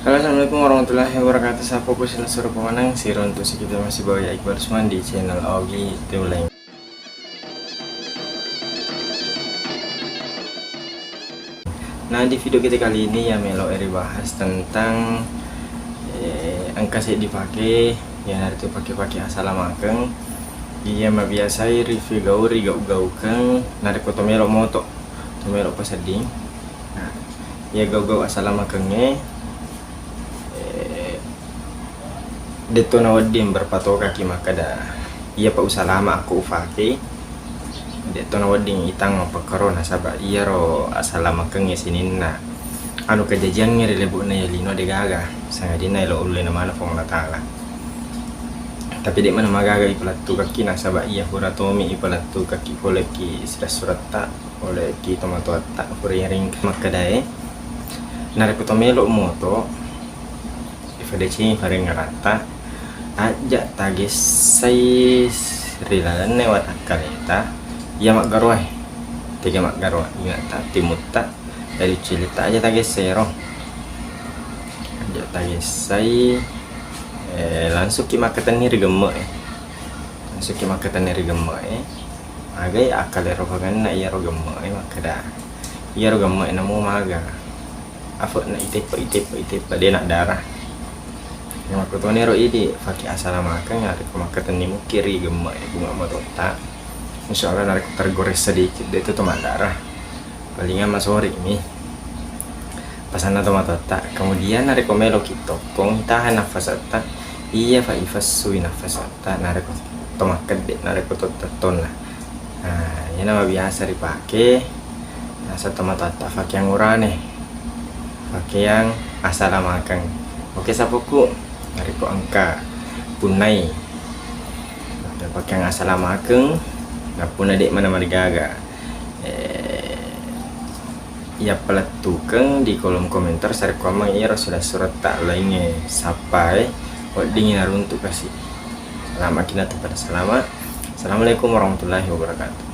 Halo, assalamualaikum warahmatullahi wabarakatuh. Sapo ko sila suruh pemenang si Ronto si kita masih bawa ya Iqbal Usman di channel Augie Tiuleng. Nah, di video kita kali ini ya Melo eri bahas tentang angka sih dipakai ya hari itu pakai asalamakeng. Iya mah biasa review gauri gau nari ko tomelo moto tomelo pasading. Nah, ya gau asalamakengnya deto na wadim berpato kaki maka dah iya pak usah lama aku ufake deto na wadim itang pagkaron sabab iya ro asalama keng sinin na anu kejadian ngeri lebu na yalino de gaga sanga dinay lo ulo na mana pong natala tapi di mana magaga ipalatu kaki na sabab iya huratomi ipalatu kaki oleh ki surat tak oleh ki tomato tak ring maka dae narik tomelo moto ifadeci paring rata aja tagis saya rilalan lewat akaleta ya mak garwai tiga mak garwa ingat tak timutta dari cilita aja tagis sero aja tagis saya langsung ki makatan ni rigemme langsung ki makatan ni rigemme agai akal rogangan na iya rogemme makada iya rogemme namu maga afot na itip dia nak darah yang aku tahu nero ini pakai asalamakeng hari kemakatan ni kiri gemak bunga matota insyaallah narik tergores sedikit itu teman darah palingan mas sore ini pasana tomatota kemudian narik komelo kitokong tahan nafasata iya fa ifasui nafasata narik tomat gede narik toton lah nah ini nama biasa dipakai nasa tomatota pakai yang urane pakai yang asalamakeng oke sapuku hari ko angka punai dapat yang asalamakeng na puna dek mana marigaga ya peletukeng di kolom komentar sari ko amang iya sudah surat tak lainnya sampai dingin untuk kasih selamat kita tempat selamat. Assalamualaikum warahmatullahi wabarakatuh.